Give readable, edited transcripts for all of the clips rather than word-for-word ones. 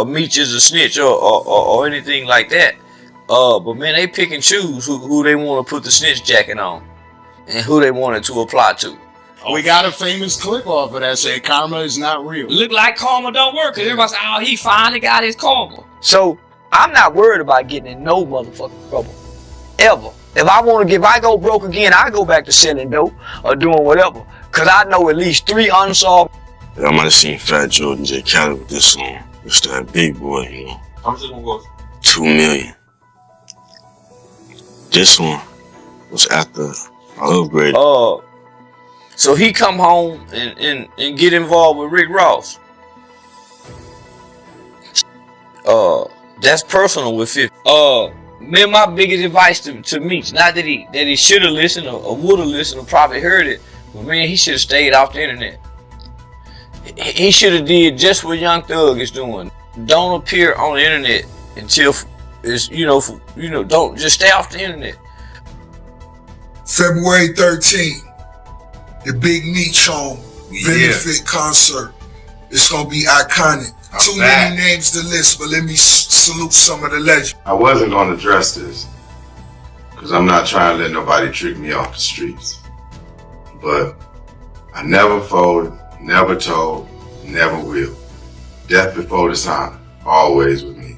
Meech is a snitch or anything like that. But man, they pick and choose who they want to put the snitch jacket on and who they want it to apply to. We got a famous clip off of that saying karma is not real. Look like karma don't work, because everybody say, oh, he finally got his karma. So I'm not worried about getting in no motherfucking trouble. Ever. If I go broke again, I go back to selling dope or doing whatever. Cause I know at least 3 unsolved. I might have seen Fat Joe and J. Cali with this song. It's that big boy, you know. How much is it gonna go? 2 million. This one was after I upgraded. So he come home and get involved with Rick Ross. That's personal with 50. Man, my biggest advice to Meech, not that he should have listened or would have listened or probably heard it, but man, he should have stayed off the internet. He should have did just what Young Thug is doing. Don't appear on the internet until it's don't just stay off the internet. February 13th, the Big Meech Home benefit concert. It's gonna be iconic. Too many names to list, but let me salute some of the legends. I wasn't gonna address this because I'm not trying to let nobody trick me off the streets. But I never folded, never told, never will. Death before dishonor, always with me.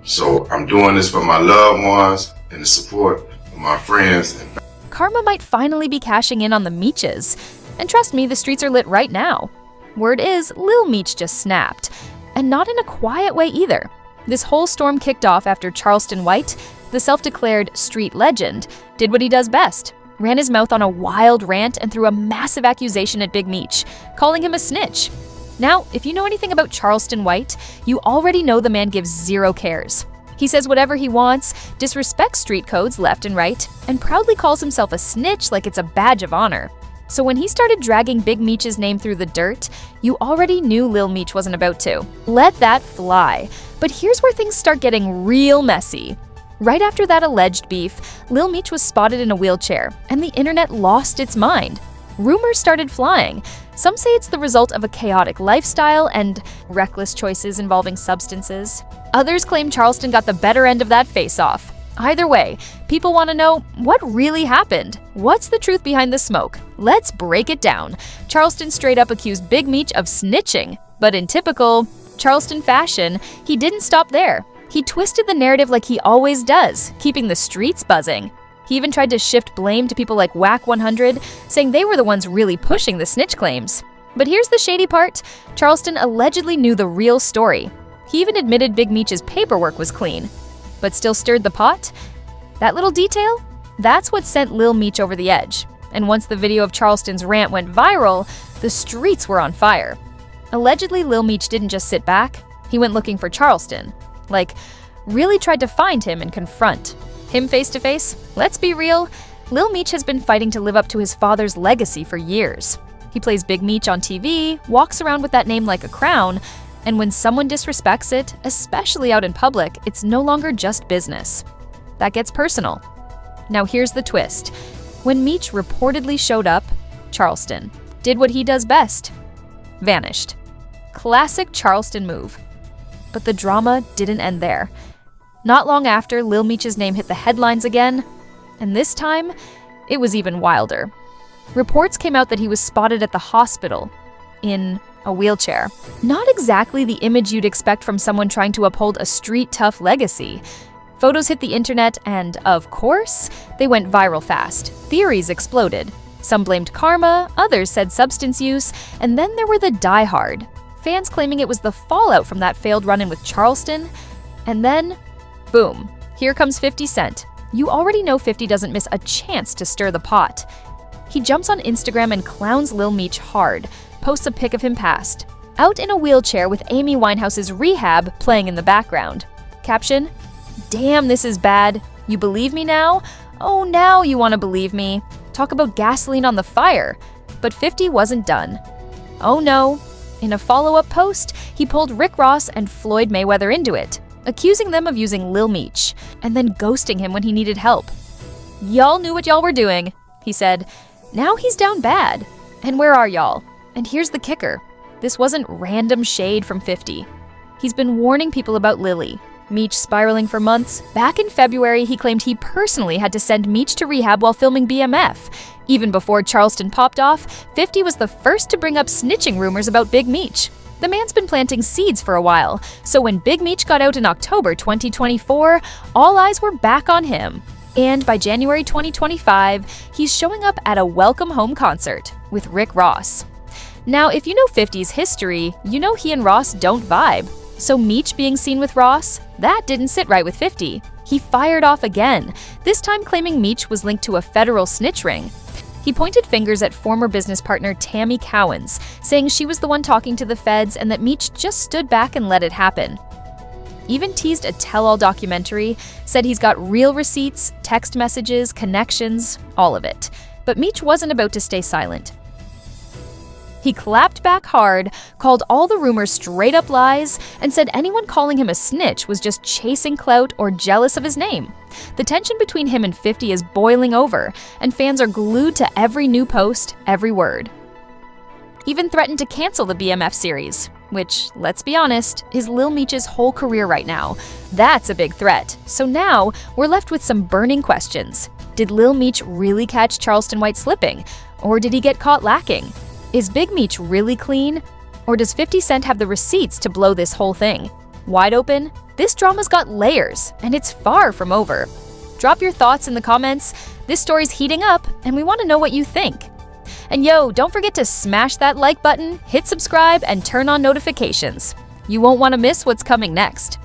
So I'm doing this for my loved ones and the support of my friends. Karma might finally be cashing in on the Meeches. And trust me, the streets are lit right now. Word is, Lil Meech just snapped. And not in a quiet way either. This whole storm kicked off after Charleston White, the self-declared street legend, did what he does best. Ran his mouth on a wild rant and threw a massive accusation at Big Meech, calling him a snitch. Now, if you know anything about Charleston White, you already know the man gives zero cares. He says whatever he wants, disrespects street codes left and right, and proudly calls himself a snitch like it's a badge of honor. So when he started dragging Big Meech's name through the dirt, you already knew Lil Meech wasn't about to. Let that fly. But here's where things start getting real messy. Right after that alleged beef, Lil Meech was spotted in a wheelchair, and the internet lost its mind. Rumors started flying. Some say it's the result of a chaotic lifestyle and reckless choices involving substances. Others claim Charleston got the better end of that face-off. Either way, people want to know what really happened. What's the truth behind the smoke? Let's break it down. Charleston straight up accused Big Meech of snitching, but in typical Charleston fashion, he didn't stop there. He twisted the narrative like he always does, keeping the streets buzzing. He even tried to shift blame to people like Whack 100, saying they were the ones really pushing the snitch claims. But here's the shady part. Charleston allegedly knew the real story. He even admitted Big Meech's paperwork was clean, but still stirred the pot? That little detail? That's what sent Lil Meech over the edge. And once the video of Charleston's rant went viral, the streets were on fire. Allegedly, Lil Meech didn't just sit back. He went looking for Charleston. Like, really tried to find him and confront him face to face. Let's be real, Lil Meech has been fighting to live up to his father's legacy for years. He plays Big Meech on TV, walks around with that name like a crown, and when someone disrespects it, especially out in public, it's no longer just business. That gets personal. Now here's the twist. When Meech reportedly showed up, Charleston did what he does best. Vanished. Classic Charleston move. But the drama didn't end there. Not long after, Lil Meech's name hit the headlines again, and this time, it was even wilder. Reports came out that he was spotted at the hospital in a wheelchair. Not exactly the image you'd expect from someone trying to uphold a street-tough legacy. Photos hit the internet and, of course, they went viral fast. Theories exploded. Some blamed karma, others said substance use, and then there were the diehard. Fans claiming it was the fallout from that failed run-in with Charleston. And then, boom, here comes 50 Cent. You already know 50 doesn't miss a chance to stir the pot. He jumps on Instagram and clowns Lil Meech hard, posts a pic of him passed, out in a wheelchair with Amy Winehouse's Rehab playing in the background. Caption, "Damn, this is bad. You believe me now? Oh, now you want to believe me. Talk about gasoline on the fire." But 50 wasn't done. Oh no. In a follow-up post, he pulled Rick Ross and Floyd Mayweather into it, accusing them of using Lil Meech, and then ghosting him when he needed help. "Y'all knew what y'all were doing," he said. Now he's down bad. And where are y'all? And here's the kicker. This wasn't random shade from 50. He's been warning people about Lily. Meech spiraling for months. Back in February, he claimed he personally had to send Meech to rehab while filming BMF. Even before Charleston popped off, 50 was the first to bring up snitching rumors about Big Meech. The man's been planting seeds for a while, so when Big Meech got out in October 2024, all eyes were back on him. And by January 2025, he's showing up at a welcome home concert with Rick Ross. Now, if you know 50's history, you know he and Ross don't vibe. So Meech being seen with Ross, that didn't sit right with 50. He fired off again, this time claiming Meech was linked to a federal snitch ring. He pointed fingers at former business partner Tammy Cowens, saying she was the one talking to the feds and that Meech just stood back and let it happen. Even teased a tell-all documentary, said he's got real receipts, text messages, connections, all of it. But Meech wasn't about to stay silent. He clapped back hard, called all the rumors straight up lies, and said anyone calling him a snitch was just chasing clout or jealous of his name. The tension between him and 50 is boiling over, and fans are glued to every new post, every word. Even threatened to cancel the BMF series, which, let's be honest, is Lil Meech's whole career right now. That's a big threat. So now, we're left with some burning questions. Did Lil Meech really catch Charleston White slipping? Or did he get caught lacking? Is Big Meech really clean? Or does 50 Cent have the receipts to blow this whole thing? Wide open? This drama's got layers, and it's far from over. Drop your thoughts in the comments. This story's heating up, and we want to know what you think. And yo, don't forget to smash that like button, hit subscribe, and turn on notifications. You won't want to miss what's coming next.